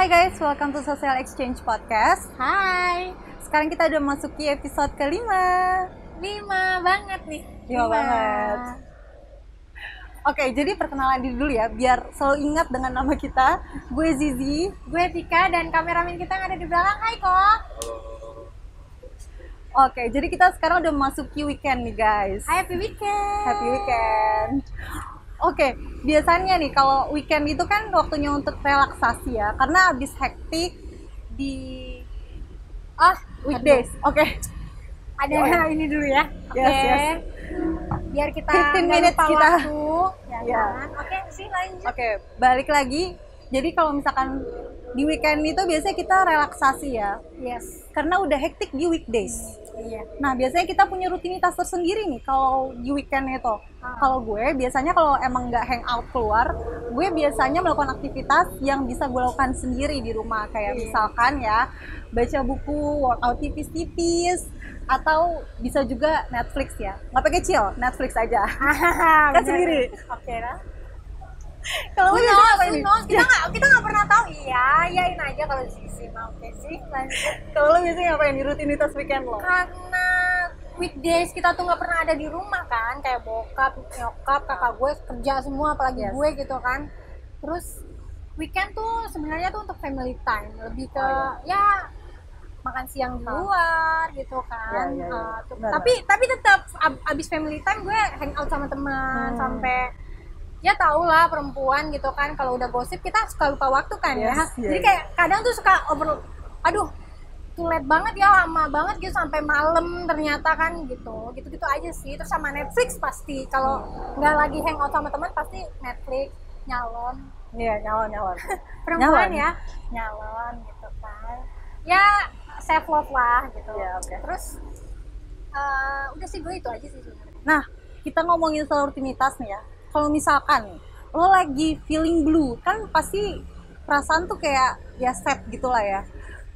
Hai guys, welcome to Social Exchange Podcast. Hai, Sekarang kita udah masuki episode kelima. 5 banget nih. 5 banget. Oke, jadi perkenalan diri dulu ya, biar selalu ingat dengan nama kita. Gue Zizi. Gue Tika dan kameramen kita yang ada di belakang. Hai kok. Oke, jadi kita sekarang udah masuki weekend nih guys. Happy weekend. Happy weekend. Oke, biasanya nih kalau weekend itu kan waktunya untuk relaksasi ya, karena habis hektik di weekdays. Oke. Ada ini dulu ya. Oke. Yes. Biar kita 15 nggak minutes lupa kita. waktu, ya Ya. kan? Oke, sih lanjut. Oke, balik lagi. Jadi kalau misalkan di weekend itu biasanya kita relaksasi ya, Yes. karena udah hektik di weekdays. Iya. Nah, biasanya kita punya rutinitas tersendiri nih kalau di weekend itu. Kalau gue biasanya kalau emang nggak hangout keluar, gue biasanya melakukan aktivitas yang bisa gue lakukan sendiri di rumah. Kayak misalkan ya, baca buku, workout tipis-tipis, atau bisa juga Netflix ya. Nggak pakai chill, Netflix aja. Kan sendiri. Oke lah. Kalau lu biasanya apa ini? Kita nggak pernah tahu. Iya, iyain aja kalau sisi mau. Oke sih, lanjut. Kalau lu biasanya ngapain di rutinitas weekend lo? Karena weekdays kita tuh nggak pernah ada di rumah kan, kayak bokap, nyokap, kakak gue kerja semua, apalagi gue gitu kan. Terus weekend tuh sebenarnya tuh untuk family time, lebih ke ya makan siang di luar gitu kan. Tapi tetap abis family time gue hangout sama teman sampai ya tau lah perempuan gitu kan, kalau udah gosip kita suka lupa waktu kan ya. Jadi kayak kadang tuh suka aduh tulet banget ya, lama banget gitu sampai malam ternyata kan gitu aja sih. Terus sama Netflix pasti, kalau nggak lagi hangout sama teman pasti Netflix nyalon. Iya, nyalon. Perempuan ya nyalon gitu kan, ya self love lah gitu. Ya, oke. Terus udah sih gue itu aja sih sebenarnya. Nah, kita ngomongin soal rutinitas nih ya. Kalau misalkan lo lagi feeling blue, kan pasti perasaan tuh kayak ya set gitu lah ya.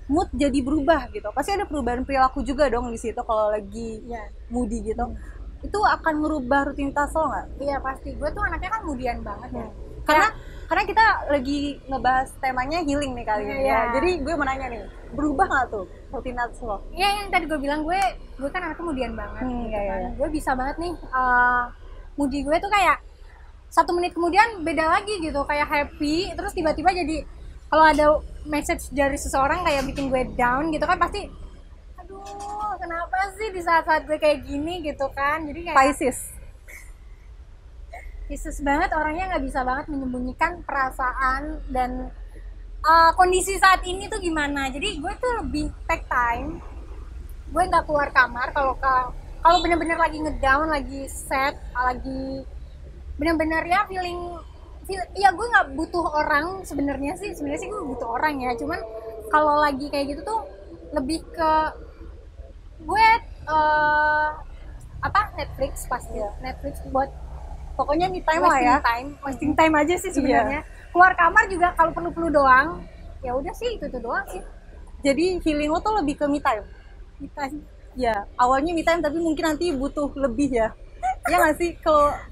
Mood jadi berubah gitu. Pasti ada perubahan perilaku juga dong di situ kalau lagi moody gitu. Itu akan merubah rutinitas lo nggak? Iya pasti, gue tuh anaknya kan mudian banget ya. Karena kita lagi ngebahas temanya healing nih kali ini ya. Jadi gue mau nanya nih, berubah nggak tuh rutinitas lo? Iya, yang tadi gue bilang, gue kan anaknya mudian banget gitu kan. Gue bisa banget nih, moody gue tuh kayak 1 menit kemudian beda lagi gitu, kayak happy, terus tiba-tiba jadi kalau ada message dari seseorang kayak bikin gue down gitu kan, pasti aduh kenapa sih di saat-saat gue kayak gini gitu kan. Jadi kayak Pisces banget orangnya, nggak bisa banget menyembunyikan perasaan dan kondisi saat ini tuh gimana. Jadi gue tuh lebih take time, gue nggak keluar kamar kalau bener-bener lagi ngedown, lagi sad, lagi bener-bener ya ya gue nggak butuh orang sebenarnya sih gue butuh orang ya, cuman kalau lagi kayak gitu tuh lebih ke gue Netflix pasti. Netflix buat Pokoknya me time lah ya. Wasting time aja sih sebenarnya. Keluar kamar juga kalau perlu kalau ya udah sih itu doang sih. Jadi healing lo tuh lebih ke me time. Ya, awalnya me time tapi mungkin nanti butuh lebih ya. Ya nggak sih?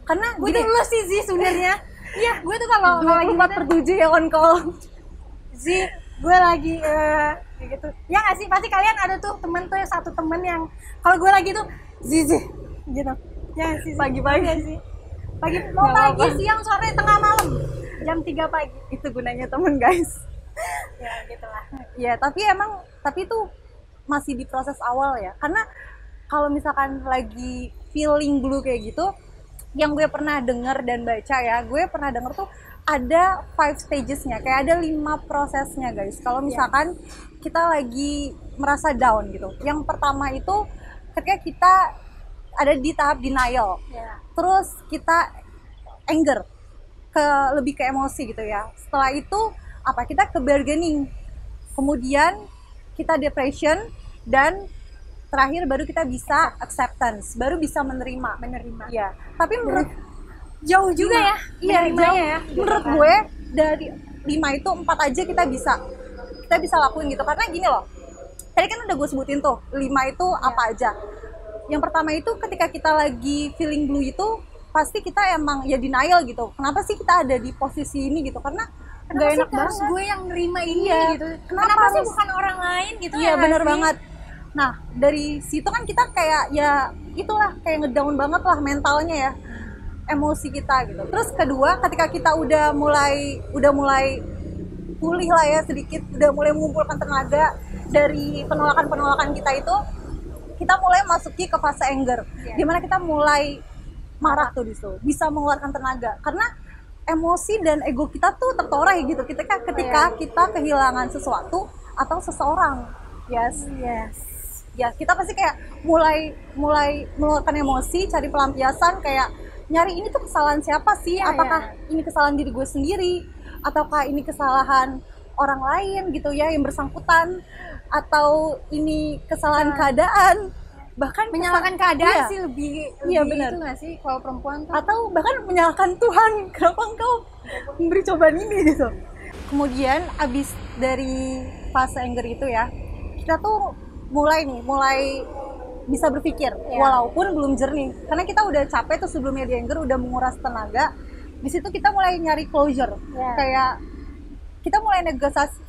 Karena gue tuh lu sih sebenarnya. Iya, gue tuh kalau lagi 24/7 ya on call. Gue lagi gitu. Ya nggak sih? Pasti kalian ada tuh satu temen yang kalau gue lagi tuh Zizi gitu. Ya sih. Pagi-pagi sih. Pagi, siang, sore, tengah malam. Jam 3 pagi. Itu gunanya temen guys. Ya gitulah. Ya, tapi itu masih di proses awal ya. Karena kalau misalkan lagi feeling blue kayak gitu, yang gue pernah denger dan baca ya, gue pernah denger tuh ada 5 stagesnya, kayak ada 5 prosesnya guys. Kalau misalkan kita lagi merasa down gitu, yang pertama itu ketika kita ada di tahap denial, terus kita anger, lebih ke emosi gitu ya. Setelah itu kita ke bargaining, kemudian kita depression, dan terakhir baru kita bisa acceptance, baru bisa menerima. Ya, tapi menurut jauh juga ya. Iya, jauh ya. Menurut gue dari 5 itu 4 aja kita bisa lakuin gitu. Karena gini loh, tadi kan udah gue sebutin tuh 5 itu apa aja. Yang pertama itu ketika kita lagi feeling blue itu pasti kita emang ya denial gitu. Kenapa sih kita ada di posisi ini gitu? Karena nggak enak harus banget. gue yang nerima ini Iya. gitu. Kenapa Kenapa sih harus- bukan orang lain gitu? Iya ya benar nggak sih? banget. Nah dari situ kan kita kayak ya itulah kayak ngedown banget lah mentalnya ya, emosi kita gitu. Terus kedua ketika kita udah mulai pulih lah ya sedikit, udah mulai mengumpulkan tenaga dari penolakan kita itu, kita mulai masuki ke fase anger, dimana kita mulai marah tuh di situ, bisa mengeluarkan tenaga karena emosi dan ego kita tuh tertorai gitu ketika kita kehilangan sesuatu atau seseorang. Yes. Ya kita pasti kayak mulai mengeluarkan emosi, cari pelampiasan, kayak nyari ini tuh kesalahan siapa sih, apakah ini kesalahan diri gue sendiri ataukah ini kesalahan orang lain gitu ya yang bersangkutan, atau ini kesalahan keadaan, bahkan Menyalahkan keadaan iya. sih lebih Iya, benar. itu nggak sih kalau perempuan tuh? Atau bahkan menyalahkan Tuhan, kenapa engkau memberi cobaan ini gitu. Kemudian abis dari fase anger itu ya, kita tuh mulai bisa berpikir walaupun belum jernih, karena kita udah capek tuh sebelumnya di anger, udah menguras tenaga. Di situ kita mulai nyari closure, kayak kita mulai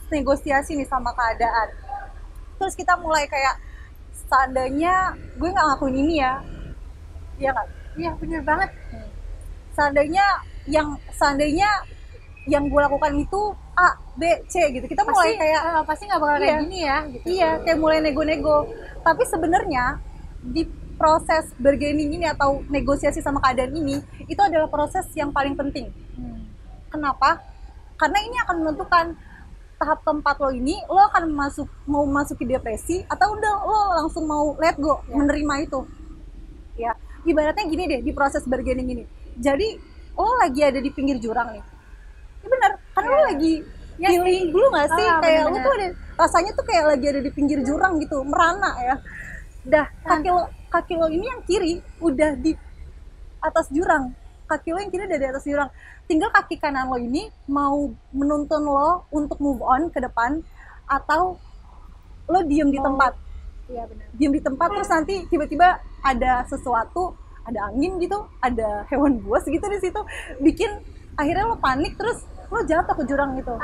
negosiasi nih sama keadaan. Terus kita mulai kayak, seandainya gue nggak ngakuin ini ya, iya kan? Iya bener banget. Seandainya yang gue lakukan itu A, B, C gitu. Kita mulai kayak pasti nggak bakal kayak gini ya gitu. Iya, kayak mulai nego-nego. Tapi sebenarnya di proses bargaining ini atau negosiasi sama keadaan ini, itu adalah proses yang paling penting. Kenapa? Karena ini akan menentukan tahap keempat lo ini, lo akan mau masuki depresi atau udah lo langsung mau let go, menerima itu. Ya, ibaratnya gini deh di proses bargaining ini. Jadi lo lagi ada di pinggir jurang nih. Ini benar, karena lo lagi feeling dulu nggak sih, kayak lo tuh ada rasanya tuh kayak lagi ada di pinggir jurang gitu, merana ya. Dah kaki lo ini yang kiri udah di atas jurang, kaki lo yang kiri udah di atas jurang. Tinggal kaki kanan lo ini mau menuntun lo untuk move on ke depan atau lo diem di tempat. Iya benar. Diem di tempat terus nanti tiba-tiba ada sesuatu, ada angin gitu, ada hewan buas gitu di situ, bikin akhirnya lo panik terus lo jatuh ke jurang gitu.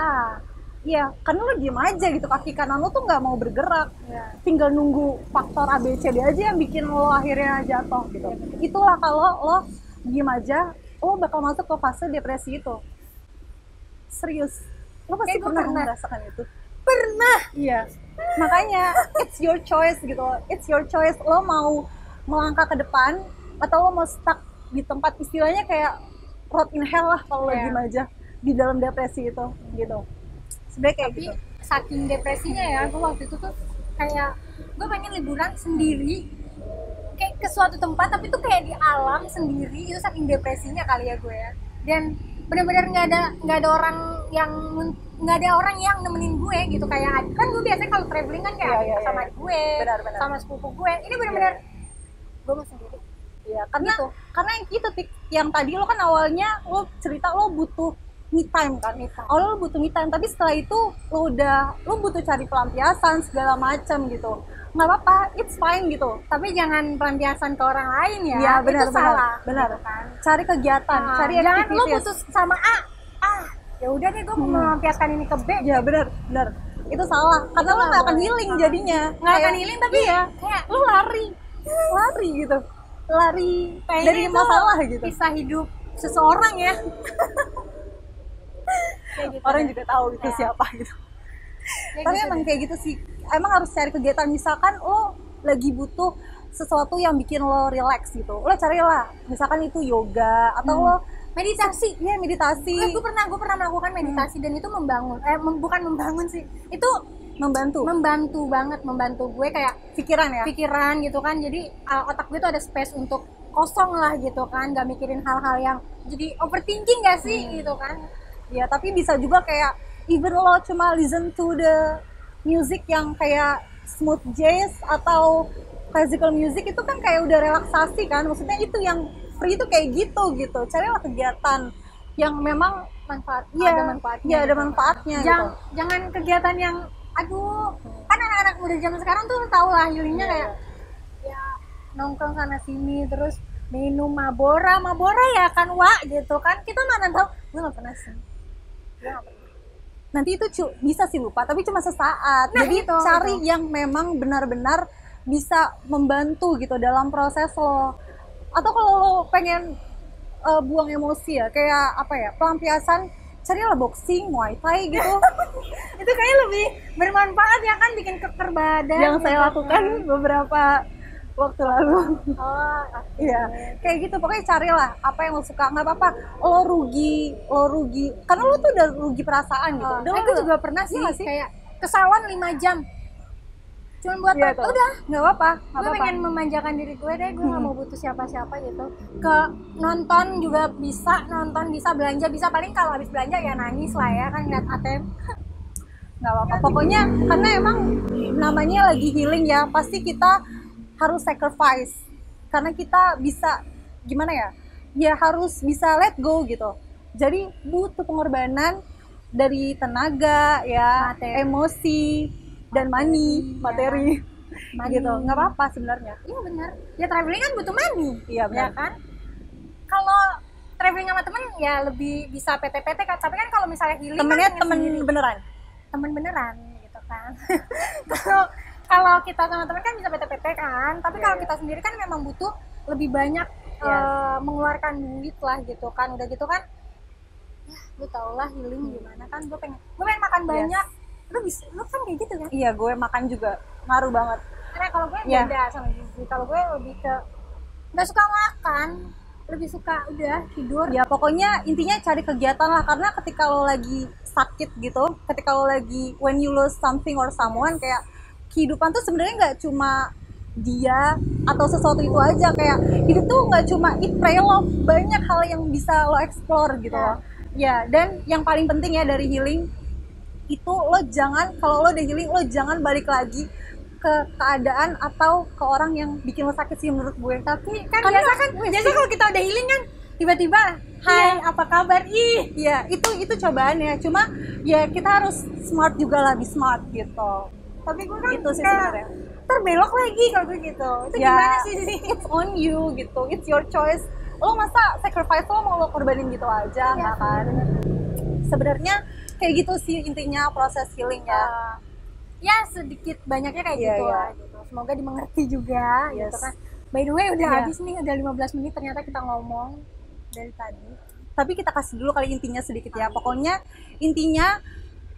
Iya, karena lo diem aja gitu, kaki kanan lo tuh nggak mau bergerak, tinggal nunggu faktor ABCD aja yang bikin lo akhirnya jatuh gitu. Itulah kalau lo diem aja, lo bakal masuk ke fase depresi itu. Serius, lo pasti pernah merasakan itu. Pernah. Iya, makanya it's your choice gitu. It's your choice, lo mau melangkah ke depan atau lo mau stuck di tempat, istilahnya kayak rot in hell lah kalau lo diem aja di dalam depresi itu gitu. Sebenarnya kayak tapi gitu. saking depresinya ya, gue waktu itu tuh kayak gue pengen liburan sendiri kayak ke suatu tempat, tapi tuh kayak di alam sendiri. Itu saking depresinya kali ya gue ya. Dan benar-benar nggak ada orang yang nemenin gue gitu. Kayak kan gue biasanya kalau traveling kan kayak sama adik gue, Benar. sama sepupu gue. Ini benar-benar gue mau sendiri. Iya, karena Gitu. karena yang gitu Tik, yang tadi lo kan awalnya lo cerita lo butuh me time kan. Awalnya lo butuh me time, tapi setelah itu lo butuh cari pelampiasan segala macam gitu. Nggak apa-apa, it's fine gitu. Tapi jangan pelampiasan ke orang lain ya. Iya, benar, itu salah. benar. Gitu kan. Cari kegiatan, cari Jangan lo aktivitas. putus sama A. Ya udah deh gue mau melampiaskan ini ke B. Ya benar. Itu salah, karena lo nggak akan healing jadinya. Nggak akan healing, tapi kayak lo lari gitu, lari Kayaknya dari itu masalah gitu. Kisah hidup seseorang ya. Kayak gitu Orang deh. juga tahu itu siapa gitu. Kayak Tapi gitu emang deh. kayak gitu sih, emang harus cari kegiatan. Misalkan lo lagi butuh sesuatu yang bikin lo relax gitu, lo carilah misalkan itu yoga atau lo meditasi. meditasi. Gue pernah melakukan meditasi dan itu membangun. Bukan membangun sih. Itu membantu banget, membantu gue kayak pikiran gitu kan. Jadi otak gue tuh ada space untuk kosong lah gitu kan, nggak mikirin hal-hal yang jadi overthinking gak sih gitu kan. Ya tapi bisa juga kayak even lo cuma listen to the music yang kayak smooth jazz atau classical music, itu kan kayak udah relaksasi kan, maksudnya itu yang free itu kayak gitu. Carilah kegiatan yang memang ada manfaatnya gitu. Jangan kegiatan yang aduh, kan anak-anak muda zaman sekarang tuh tau lah healingnya kayak ya nongkrong sana sini terus minum mabora ya kan gitu kan. Kita mana tahu, gue nggak pernah sih. nanti itu bisa sih lupa, tapi cuma sesaat. Nah, jadi cari yang memang benar-benar bisa membantu gitu dalam proses lo. Atau kalau lo pengen buang emosi ya, kayak apa ya, pelampiasan, carilah boxing, muay thai gitu. Itu kayaknya lebih bermanfaat ya kan, bikin keker badan. Yang saya lakukan beberapa waktu lalu. Oh, iya, kayak gitu. Pokoknya carilah apa yang lo suka, nggak apa-apa. Lo rugi, karena lo tuh udah rugi perasaan gitu. Aku juga pernah sih, kayak kesalon 5 jam. Cuma buat udah nggak apa-apa. Gue pengen memanjakan diri gue deh, gue nggak mau butuh siapa-siapa gitu. Ke nonton juga bisa, belanja bisa, paling kalau habis belanja ya nangis lah ya kan, ngeliat ATM. Nggak apa-apa. Pokoknya karena emang namanya lagi healing ya, pasti kita harus sacrifice. Karena kita bisa gimana ya? Ya harus bisa let go gitu. Jadi butuh pengorbanan dari tenaga ya, emosi dan materi gitu. Nggak apa-apa sebenarnya. Iya benar. Ya traveling kan butuh money. Iya benar. Ya kan? Kalau traveling sama temen ya lebih bisa PT-PT kan. Tapi kan kalau misalnya healing temennya kan temen beneran. Temen beneran gitu kan. Kalau kita sama temen kan bisa PT-PT kan. Tapi kalau kita sendiri kan memang butuh lebih banyak mengeluarkan duit lah gitu kan. Udah gitu kan, ya lu tau lah healing gimana kan. Gue pengen makan banyak. Lu kan kayak gitu kan? Iya, gue makan juga ngaruh banget. Karena kalau gue beda sama Zizi. Kalau gue lebih ke nggak suka makan, lebih suka udah tidur. Ya pokoknya intinya cari kegiatan lah, karena ketika lo lagi sakit gitu, ketika lo lagi when you lose something or someone, kayak kehidupan tuh sebenarnya nggak cuma dia atau sesuatu itu aja. Kayak hidup tuh nggak cuma eat, pray, love, banyak hal yang bisa lo explore gitu loh. Ya, dan yang paling penting ya dari healing itu, lo jangan, kalau lo udah healing, lo jangan balik lagi ke keadaan atau ke orang yang bikin lo sakit sih menurut gue. Tapi kan biasa kalau kita udah healing kan tiba-tiba hai apa kabar, iya itu cobaannya. Cuma ya kita harus smart juga lah, be smart gitu. Tapi gue kan itu sih sebenarnya terbelok lagi kalau gue gitu. Itu gimana sih? It's on you gitu, it's your choice. Lo masa sacrifice lo mau lo korbanin gitu aja, nggak kan? Sebenarnya kayak gitu sih intinya proses healing ya. Ya sedikit banyaknya kayak gitu lah gitu. Semoga dimengerti juga gitu kan. By the way udah habis nih, udah 15 menit ternyata kita ngomong dari tadi. Tapi kita kasih dulu kali intinya sedikit ya. Pokoknya intinya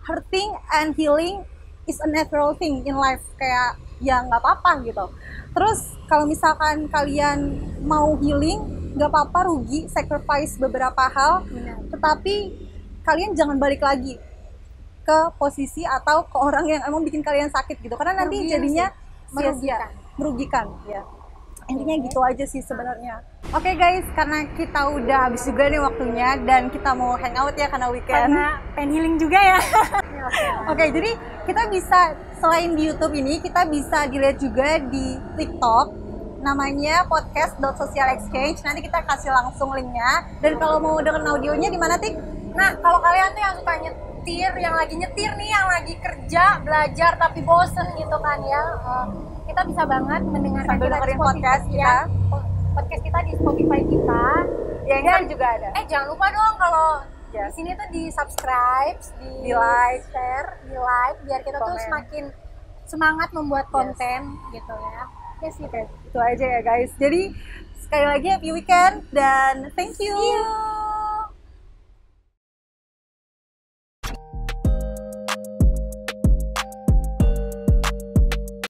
hurting and healing is a natural thing in life. Kayak ya nggak apa-apa gitu. Terus kalau misalkan kalian mau healing, nggak apa-apa rugi, sacrifice beberapa hal. Tetapi kalian jangan balik lagi ke posisi atau ke orang yang emang bikin kalian sakit gitu, karena nanti jadinya merugikan ya. Intinya gitu aja sih sebenarnya. Oke guys, karena kita udah habis juga nih waktunya dan kita mau hangout ya karena weekend. Karena pengen healing juga ya. Oke, jadi kita bisa selain di YouTube ini, kita bisa dilihat juga di TikTok. Namanya podcast.socialexchange. Nanti kita kasih langsung linknya. Dan kalau mau dengerin audionya di mana, Tik? Nah, kalau kalian tuh yang suka nyetir, yang lagi nyetir nih, yang lagi kerja, belajar tapi bosen gitu kan ya, kita bisa banget mendengarkan kita di podcast kita. Podcast kita di Spotify kita. Ya, dan juga ada. Jangan lupa dong kalau di sini tuh di subscribe, di like, share, di like, biar kita tuh semakin semangat membuat konten gitu ya. Itu aja ya guys. Jadi sekali lagi happy weekend dan thank you. See you.